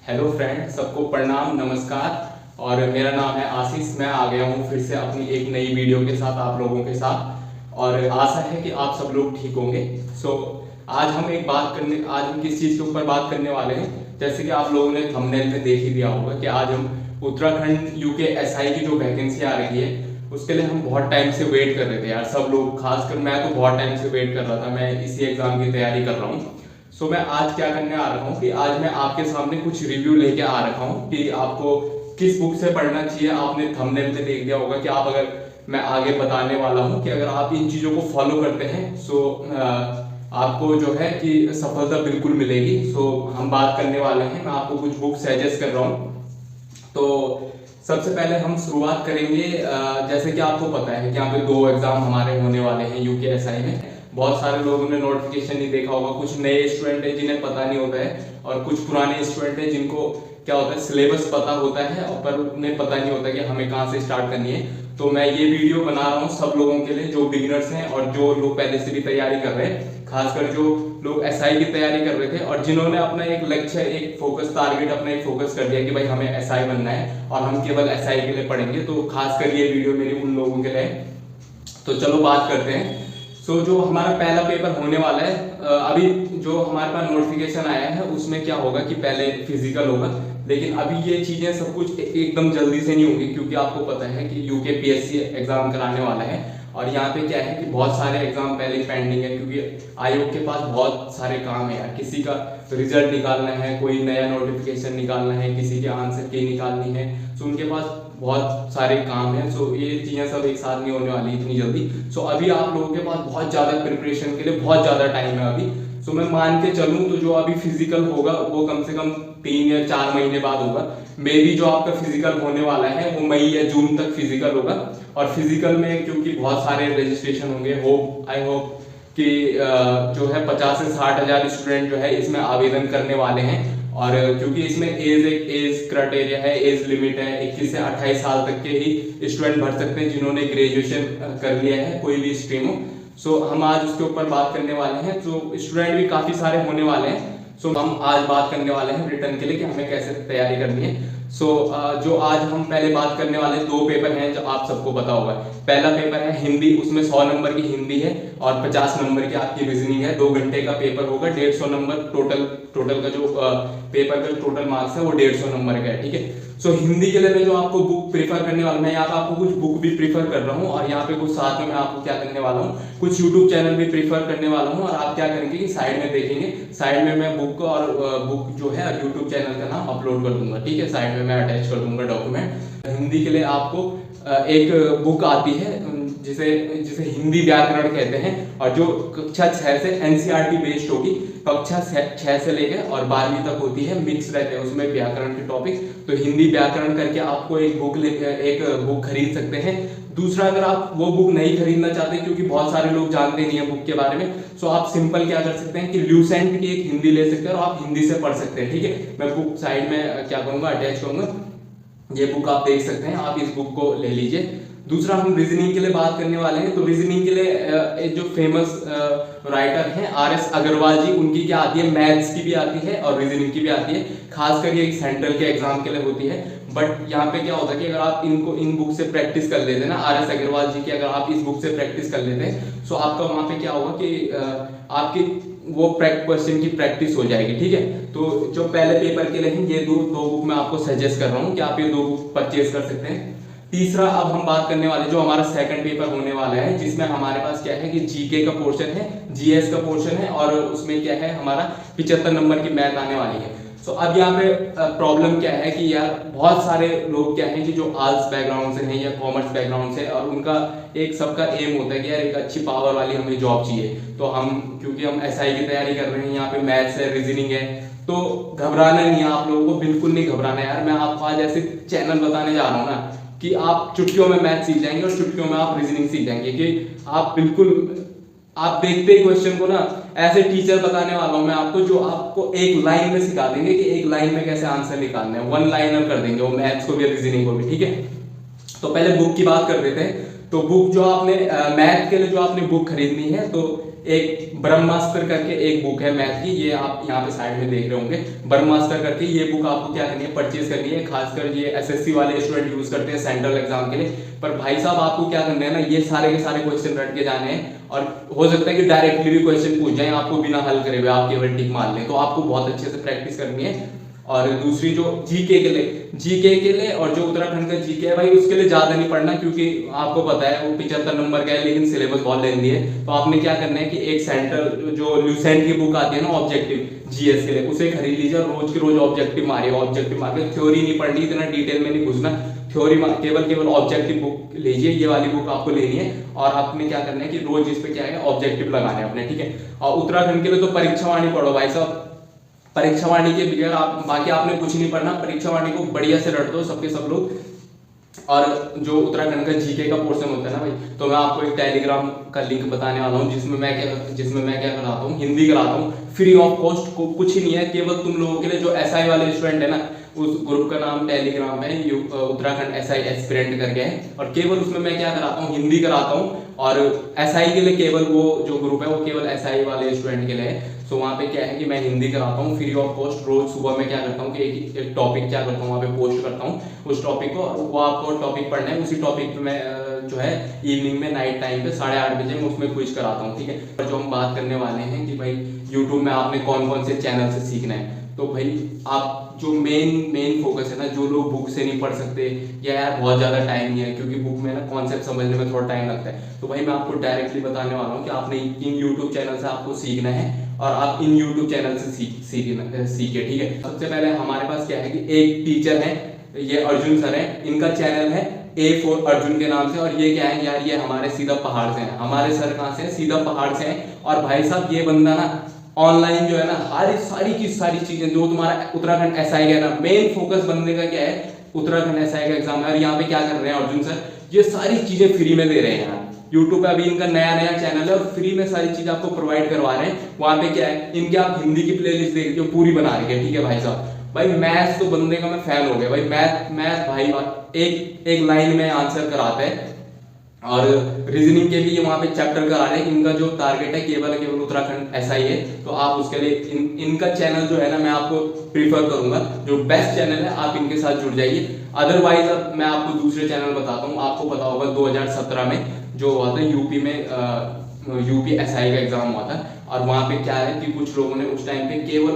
Hello friend, सबको प्रणाम नमस्कार। और मेरा नाम है आशीष। मैं आ गया हूँ फिर से अपनी एक नई वीडियो के साथ आप लोगों के साथ, और आशा है कि आप सब लोग ठीक होंगे। आज हम किस चीज़ के ऊपर बात करने वाले हैं। जैसे कि आप लोगों ने थंबनेल में देख ही दिया होगा कि आज हम उत्तराखंड यूके एसआई की जो वैकेंसी आ रही है उसके लिए हम बहुत टाइम से वेट कर रहे थे यार। सब लोग, खासकर मैं तो बहुत टाइम से वेट कर रहा था। मैं इसी एग्जाम की तैयारी कर रहा हूँ। मैं आज क्या करने आ रखा हूँ कि आज मैं आपके सामने कुछ रिव्यू लेके आ रखा हूँ कि आपको किस बुक से पढ़ना चाहिए। आपने थंबनेल में देख दिया होगा कि आप अगर मैं आगे बताने वाला हूँ कि अगर आप इन चीज़ों को फॉलो करते हैं आपको जो है कि सफलता बिल्कुल मिलेगी। हम बात करने वाले हैं, मैं आपको कुछ बुक सजेस्ट कर रहा हूँ। तो सबसे पहले हम शुरुआत करेंगे। जैसे कि आपको पता है कि यहाँ पे 2 एग्जाम हमारे होने वाले हैं यूकेएसआई में। बहुत सारे लोगों ने नोटिफिकेशन नहीं देखा होगा। कुछ नए स्टूडेंट हैं जिन्हें पता नहीं होता है, और कुछ पुराने स्टूडेंट हैं जिनको क्या होता है, सिलेबस पता होता है और पर उन्हें पता नहीं होता कि हमें कहाँ से स्टार्ट करनी है। तो मैं ये वीडियो बना रहा हूँ सब लोगों के लिए, जो बिगिनर्स हैं और जो लोग पहले से भी तैयारी कर रहे हैं। खासकर जो लोग एसआई की तैयारी कर रहे थे और जिन्होंने अपना एक लक्ष्य, एक फोकस टारगेट अपना एक फोकस कर दिया कि भाई हमें एसआई बनना है और हम केवल एसआई के लिए पढ़ेंगे। तो खासकर ये वीडियो मेरी उन लोगों के लिए है। तो चलो बात करते हैं। जो हमारा पहला पेपर होने वाला है, अभी जो हमारे पास नोटिफिकेशन आया है उसमें क्या होगा कि पहले फिजिकल होगा, लेकिन अभी ये चीजें सब कुछ एकदम जल्दी से नहीं होगी, क्योंकि आपको पता है कि यूके पीएससी एग्जाम कराने वाला है। और यहाँ पे क्या है कि बहुत सारे एग्जाम पहले पेंडिंग है, क्योंकि आयोग के पास बहुत सारे काम है यार। किसी का रिजल्ट निकालना है, कोई नया नोटिफिकेशन निकालना है, किसी के आंसर की निकालनी है। उनके पास बहुत सारे काम हैं। ये चीज़ें सब एक साथ नहीं होने वाली इतनी जल्दी। अभी आप लोगों के पास बहुत ज़्यादा प्रिपरेशन के लिए बहुत ज़्यादा टाइम है अभी। मैं मान के चलूँ तो जो अभी फिजिकल होगा वो कम से कम 3 या 4 महीने बाद होगा। मे बी जो आपका फिजिकल होने वाला है वो मई या जून तक फिजिकल होगा। और फिजिकल में क्योंकि बहुत सारे रजिस्ट्रेशन होंगे, आई होप कि जो है 50 से 60 हज़ार स्टूडेंट जो है इसमें आवेदन करने वाले हैं। और क्योंकि इसमें एज क्राइटेरिया है, एज लिमिट है, 21 से 28 साल तक के ही स्टूडेंट भर सकते हैं जिन्होंने ग्रेजुएशन कर लिया है कोई भी स्ट्रीम हो। हम आज उसके ऊपर बात करने वाले हैं। स्टूडेंट भी काफी सारे होने वाले हैं। हम आज बात करने वाले हैं रिटर्न के लिए कि हमें कैसे तैयारी करनी है। जो आज हम पहले बात करने वाले 2 पेपर हैं जो आप सबको पता होगा। पहला पेपर है हिंदी, उसमें 100 नंबर की हिंदी है और 50 नंबर की आपकी रीजनिंग है। 2 घंटे का पेपर होगा, 150 नंबर टोटल का जो पेपर का टोटल मार्क्स है वो 150 नंबर का है, ठीक है। हिंदी के लिए मैं जो आपको बुक प्रीफर करने वाला हूँ, मैं यहाँ पे आपको कुछ बुक भी प्रीफर कर रहा हूँ और यहाँ पे कुछ साथ में मैं आपको क्या करने वाला हूँ, कुछ यूट्यूब चैनल भी प्रीफर करने वाला हूँ। और आप क्या करेंगे कि साइड में देखेंगे, साइड में मैं बुक और बुक जो है यूट्यूब चैनल का नाम अपलोड कर दूंगा, ठीक है। साइड में मैं अटैच कर दूंगा डॉक्यूमेंट। हिंदी के लिए आपको एक बुक आती है जिसे जिसे हिंदी व्याकरण कहते हैं, और जो कक्षा 6 से एनसीईआरटी बेस्ड होगी। कक्षा 6 से लेकर और 12वीं तक होती है, मिक्स रहते हैं उसमें व्याकरण के टॉपिक। तो हिंदी व्याकरण करके आपको एक बुक खरीद सकते हैं। दूसरा, अगर आप वो बुक नहीं खरीदना चाहते क्योंकि बहुत सारे लोग जानते नहीं है बुक के बारे में, आप सिंपल क्या कर सकते हैं कि ल्यूसेंट की एक हिंदी ले सकते हैं और आप हिंदी से पढ़ सकते हैं, ठीक है। मैं बुक साइड में क्या करूंगा, अटैच करूंगा। ये बुक आप देख सकते हैं, आप इस बुक को ले लीजिए। दूसरा, हम रीजनिंग के लिए बात करने वाले हैं। तो रीजनिंग के लिए जो फेमस राइटर हैं RS अग्रवाल जी, उनकी क्या आती है, मैथ्स की भी आती है और रीजनिंग की भी आती है। खासकर ये एक सेंट्रल के एग्जाम के लिए होती है। बट यहाँ पे क्या होता है कि अगर आप इन बुक से प्रैक्टिस कर लेते हैं ना, RS अग्रवाल जी की अगर आप इस बुक से प्रैक्टिस कर लेते हैं तो आपका वहाँ पे क्या होगा कि आपकी वो क्वेश्चन की प्रैक्टिस हो जाएगी, ठीक है। तो जो पहले पेपर के लिए हैं ये दो बुक मैं आपको सजेस्ट कर रहा हूँ कि आप ये 2 बुक परचेज कर सकते हैं। तीसरा, अब हम बात करने वाले जो हमारा सेकंड पेपर होने वाला है, जिसमें हमारे पास क्या है कि जीके का पोर्शन है, जीएस का पोर्शन है, और उसमें क्या है हमारा 75 नंबर की मैथ आने वाली है। अब यहाँ पे प्रॉब्लम क्या है कि यार बहुत सारे लोग क्या है कि जो आर्ट्स बैकग्राउंड से हैं या कॉमर्स बैकग्राउंड से, और उनका एक सबका एम होता है कि यार एक अच्छी पावर वाली हमें जॉब चाहिए। तो क्योंकि हम एसआई की तैयारी कर रहे हैं, यहाँ पे मैथ्स है, रीजनिंग है, तो घबराना नहीं है आप लोगों को, बिल्कुल नहीं घबराना यार। मैं आपको आज ऐसे चैनल बताने जा रहा हूँ ना कि आप चुटकियों में मैथ सीख जाएंगे और चुटकियों में आप रीजनिंग सीख जाएंगे, कि आप देखते ही क्वेश्चन को ना ऐसे टीचर बताने वाला हूं मैं आपको, जो आपको एक लाइन में सिखा देंगे कि एक लाइन में कैसे आंसर निकालना है। 1 लाइनर कर देंगे वो, मैथ्स को भी रीजनिंग को भी, ठीक है। तो पहले बुक की बात कर देते हैं। तो बुक जो आपने मैथ के लिए जो आपने बुक खरीदनी है, तो एक ब्रह्मास्त्र करके एक बुक है मैथ की, ये आप यहाँ पे साइड में देख रहे होंगे, ब्रह्मास्त्र करके। ये बुक आपको क्या करनी है, परचेज करनी है। खासकर ये एसएससी वाले स्टूडेंट यूज करते हैं सेंट्रल एग्जाम के लिए। पर भाई साहब आपको क्या करना है ना, ये सारे के सारे क्वेश्चन रट के जाने हैं, और हो सकता है कि डायरेक्टली भी क्वेश्चन पूछ जाए आपको बिना हल करे हुए, आप केवल टिक मार लें। तो आपको बहुत अच्छे से प्रैक्टिस करनी है। और दूसरी जो जीके के लिए और जो उत्तराखंड का जीके है भाई, उसके लिए ज्यादा नहीं पढ़ना, क्योंकि आपको पता है वो 75 नंबर का है, लेकिन सिलेबस बहुत लेंदी है। तो आपने क्या करना है कि एक सेंट्रल जो ल्यूसेंट की बुक आती है ना ऑब्जेक्टिव जीएस के लिए, उसे खरीद लीजिए और रोज के रोज ऑब्जेक्टिव मारिए। ऑब्जेक्टिव मार के थ्योरी नहीं पढ़नी, इतना डिटेल में नहीं घुसना, थ्योरी केवल ऑब्जेक्टिव बुक लीजिए, ये वाली बुक आपको लेनी है। और आपने क्या करना है कि रोज इस पे क्या है ऑब्जेक्टिव लगाने हैं अपने, ठीक है। और उत्तराखंड के लिए तो परीक्षा वाणी पढ़ो भाई साहब, परीक्षा वाणी के बगैर आप बाकी आपने कुछ नहीं पढ़ना, परीक्षा वाणी को बढ़िया से रट दो सबके सब लोग। और जो उत्तराखंड का जीके का पोर्शन होता है ना भाई, तो मैं आपको एक टेलीग्राम का लिंक बताने वाला हूँ, जिसमें मैं क्या कराता हूँ, हिंदी कराता हूँ फ्री ऑफ कॉस्ट। कुछ ही नहीं है, केवल तुम लोगों के लिए जो एसआई वाले स्टूडेंट है ना, उस ग्रुप का नाम टेलीग्राम है उत्तराखंड एसआई एस्पिरेंट करके है, और केवल उसमें मैं क्या कराता हूँ, हिंदी कराता हूँ। और एसआई के लिए केवल वो जो ग्रुप है वो केवल एसआई वाले स्टूडेंट के लिए है। सो वहाँ पे क्या है कि मैं हिंदी कराता हूँ फ्री ऑफ कॉस्ट। रोज सुबह में क्या करता हूँ कि एक टॉपिक क्या करता हूँ वहाँ पे पोस्ट करता हूँ उस टॉपिक को, और वो आपको टॉपिक पढ़ना है। उसी टॉपिक पे मैं जो है इवनिंग में नाइट टाइम पे 8:30 बजे मैं उसमें क्विज कराता हूँ, ठीक है। और जो हम बात करने वाले हैं कि भाई यूट्यूब में आपने कौन कौन से चैनल से सीखना है, तो भाई आप जो मेन फोकस है ना, जो लोग बुक से नहीं पढ़ सकते या यार बहुत ज़्यादा टाइम नहीं है, क्योंकि बुक में ना कॉन्सेप्ट समझने में थोड़ा टाइम लगता है, तो भाई मैं आपको डायरेक्टली बताने वाला हूँ कि आपने इन यूट्यूब चैनल से आपको सीखना है, और आप इन यूट्यूब चैनल से सीखे, ठीक है। सबसे पहले हमारे पास क्या है कि एक टीचर है, ये अर्जुन सर है, इनका चैनल है A4 अर्जुन के नाम से। और ये क्या है यार, ये हमारे सीधा पहाड़ से हैं, हमारे सर कहाँ से है, सीधा पहाड़ से हैं। और भाई साहब ये बंदा ना ऑनलाइन जो है ना सारी की सारी चीजें जो तुम्हारा उत्तराखंड एसआई का ना मेन फोकस बनने का क्या है, उत्तराखंड एसआई का एग्जाम है। और यहाँ पे क्या कर रहे हैं अर्जुन सर, ये सारी चीजें फ्री में दे रहे हैं यार। यूट्यूब पे अभी इनका नया चैनल है और फ्री में सारी चीज आपको प्रोवाइड करवा रहे हैं। वहां पे क्या है, इनके आप हिंदी की प्लेलिस्ट देख लीजिए, पूरी बना रही है, ठीक है भाई साहब। भाई मैथ्स तो बंदे का मैं फैन हो गया भाई, मैथ भाई एक लाइन में आंसर कराते हैं। और रीजनिंग के भी वहाँ पे चैप्टर करा रहे हैं। इनका जो टारगेट है केवल उत्तराखंड ऐसा ही है, तो आप उसके लिए इनका चैनल जो है ना मैं आपको प्रीफर करूंगा, जो बेस्ट चैनल है आप इनके साथ जुड़ जाइए। अदरवाइज अब मैं आपको दूसरे चैनल बताता हूँ। आपको पता होगा 2017 में जो हुआ था यूपी में यूपी एसआई का एग्जाम हुआ था, और वहाँ पे क्या है कि कुछ लोगों ने उस टाइम पे केवल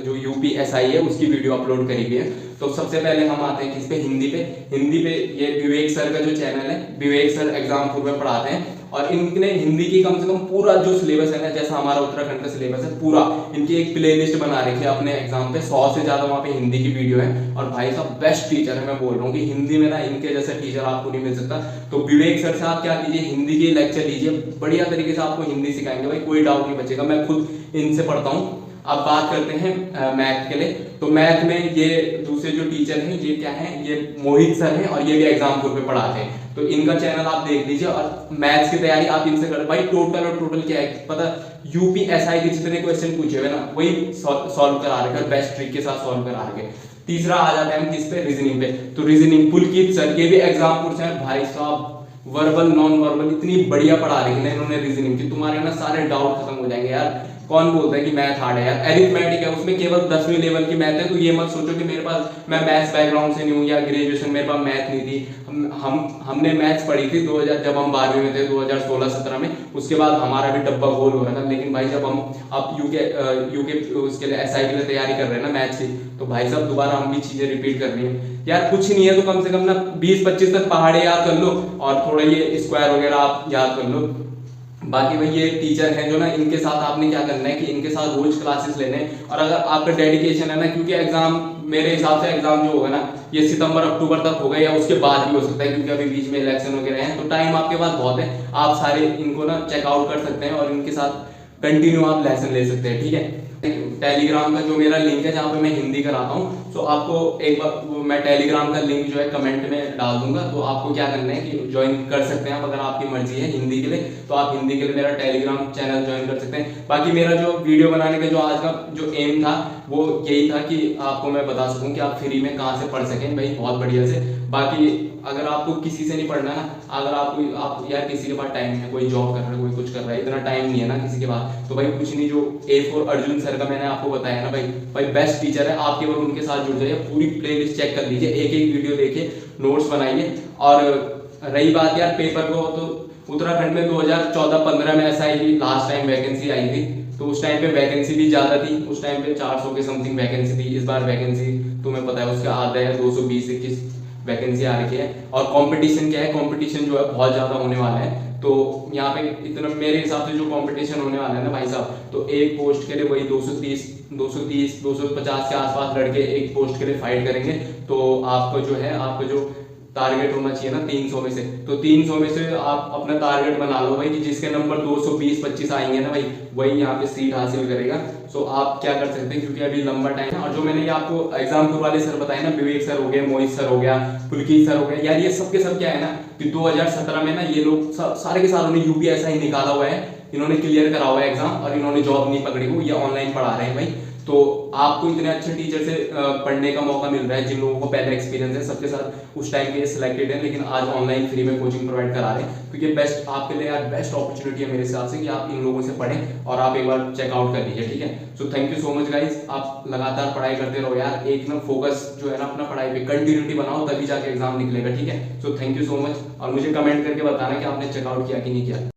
जो यूपी एसआई है उसकी वीडियो अपलोड करी हुई है। तो सबसे पहले हम आते हैं किस पे, हिंदी पे ये विवेक सर का जो चैनल है, विवेक सर एग्जाम में पढ़ाते हैं। और इनने हिंदी की कम से कम पूरा जो सिलेबस है ना, जैसा हमारा उत्तराखंड का सिलेबस है पूरा, इनकी एक प्लेलिस्ट बना रखी है अपने एग्जाम पे। 100 से ज्यादा वहाँ पे हिंदी की वीडियो है। और भाई साहब बेस्ट टीचर है, मैं बोल रहा हूँ कि हिंदी में ना इनके जैसा टीचर आपको नहीं मिल सकता। तो विवेक सर से आप क्या कीजिए, हिंदी के लेक्चर लीजिए, बढ़िया तरीके से आपको हिंदी सिखाएंगे भाई, कोई डाउट नहीं बचेगा। मैं खुद इनसे पढ़ता हूँ। अब बात करते हैं मैथ के लिए। तो मैथ में ये दूसरे जो टीचर हैं ये क्या है, ये मोहित सर हैं, और ये भी एग्जाम पे पढ़ाते हैं। तो इनका चैनल आप देख लीजिए, और मैथ्स की तैयारी आप इनसे कर भाई। टोटल क्या है पता, यूपी एसआई के जितने क्वेश्चन पूछे हुए ना वही सॉल्व करा रखे, बेस्ट ट्रिक के साथ सॉल्व करा रखे। तीसरा आ जाता है हम किस पे, रीजनिंग पे। तो रीजनिंग पुलकित सर, ये भी एग्जाम से भाई साहब, वर्बल नॉन वर्बल इतनी बढ़िया पढ़ा रही है इन्होंने रीजनिंग की, तुम्हारे ना सारे डाउट खत्म हो जाएंगे यार। कौन बोलता है कि मैथ हार्ड है यार, एरिथमेटिक है, उसमें केवल 10वीं लेवल की मैथ है। तो ये मत सोचो कि मेरे पास, मैं मैथ्स बैकग्राउंड से नहीं हूँ या ग्रेजुएशन मेरे पास मैथ नहीं थी। हमने मैथ्स पढ़ी थी 2000 जब हम 12वीं में थे, 2016-17 में। उसके बाद हमारा भी डब्बा गोल हो रहा था। लेकिन भाई जब हम अब यूके उसके लिए एसआई के लिए तैयारी कर रहे हैं ना मैथ्स की, तो भाई साहब दोबारा हम भी चीजें रिपीट कर रही हैं यार। कुछ नहीं है तो कम से कम ना 20-25 तक पहाड़े याद कर लो, और थोड़ा ये स्क्वायर वगैरह आप याद कर लो। बाकी भाई ये टीचर हैं जो ना, इनके साथ आपने क्या करना है कि इनके साथ रोज क्लासेस लेने हैं। और अगर आपका डेडिकेशन है ना, क्योंकि एग्जाम मेरे हिसाब से एग्जाम जो होगा ना ये सितंबर-अक्टूबर तक होगा, या उसके बाद भी हो सकता है, क्योंकि अभी बीच में इलेक्शन वगैरह हैं। तो टाइम आपके पास बहुत है, आप सारे इनको ना चेकआउट कर सकते हैं और इनके साथ कंटिन्यू आप लेसन ले सकते हैं, ठीक है। टेलीग्राम का जो मेरा लिंक है जहाँ पे मैं हिंदी कराता हूँ, तो आपको एक बार मैं टेलीग्राम का लिंक जो है कमेंट में डाल दूंगा। तो आपको क्या करना है कि ज्वाइन कर सकते हैं आप, अगर आपकी मर्जी है हिंदी के लिए, तो आप हिंदी के लिए मेरा टेलीग्राम चैनल ज्वाइन कर सकते हैं। बाकी मेरा जो वीडियो बनाने का जो आज का जो एम था, वो यही था कि आपको मैं बता सकूं कि आप फ्री में कहाँ से पढ़ सकें भाई, बहुत बढ़िया से। बाकी अगर आपको किसी से नहीं पढ़ना ना, अगर आपको आप यार किसी के पास टाइम नहीं है, कोई जॉब कर रहा है, कोई कुछ कर रहा है, इतना टाइम नहीं है ना किसी के पास, तो भाई कुछ नहीं, जो A4 अर्जुन सर का मैंने आपको बताया ना भाई बेस्ट टीचर है, आप केवल उनके साथ जुड़ जाइए, पूरी प्लेलिस्ट चेक कर लीजिए, एक एक वीडियो देखिए, नोट्स बनाइए। और रही बात यार पेपर को, तो उत्तराखंड में 2014-15 में ऐसा ही लास्ट टाइम वैकेंसी आई थी, तो उस टाइम पे वैकेंसी भी ज़्यादा थी, उस टाइम पे 400 के समथिंग वैकेंसी थी। इस बार वैकेंसी तुम्हें पता है उसका आधा है, 220-21 वैकेंसी आ रखी है। और कंपटीशन क्या है, कंपटीशन जो है बहुत ज़्यादा होने वाला है। तो यहाँ पे इतना मेरे हिसाब से जो कंपटीशन होने वाला है ना भाई साहब, तो एक पोस्ट के लिए वही 250 के आसपास लड़के एक पोस्ट के लिए फाइट करेंगे। तो आपको जो है, आपका जो टारगेट होना चाहिए ना 300 में से, तो 300 में से आप अपना टारगेट बना लो भाई कि जिसके नंबर 220-25 आएंगे ना भाई, वही यहाँ पे सीट हासिल करेगा। सो आप क्या कर सकते हैं, क्योंकि अभी लंबा टाइम है। और जो मैंने ये आपको एग्जाम्पल वाले सर बताए ना, विवेक सर हो गए, मोहित सर हो गया, पुलकित सर हो गया, यार ये सब के सब क्या है ना कि 2017 में ना ये लोग सारे के सारे UPSI निकाला हुआ है, इन्होंने क्लियर करा हुआ है एग्जाम, और इन्होंने जॉब नहीं पकड़ी हुई, ये ऑनलाइन पढ़ा रहे हैं भाई। तो आपको इतने अच्छे टीचर से पढ़ने का मौका मिल रहा है, जिन लोगों को पहले एक्सपीरियंस है, सबके साथ उस टाइम के सिलेक्टेड है, लेकिन आज ऑनलाइन फ्री में कोचिंग प्रोवाइड करा रहे हैं। क्योंकि बेस्ट आपके लिए यार बेस्ट अपॉर्चुनिटी है मेरे हिसाब से कि आप इन लोगों से पढ़ें, और आप एक बार चेकआउट कर लीजिए, ठीक है। So thank you so much guys, आप लगातार पढ़ाई करते रहो यार, एक ना फोकस जो है ना अपना पढ़ाई पे कंटिन्यूटी बनाओ, तभी जाके एग्जाम निकलेगा, ठीक है। So thank you so much, और मुझे कमेंट करके बताना कि आपने चेकआउट किया कि नहीं किया।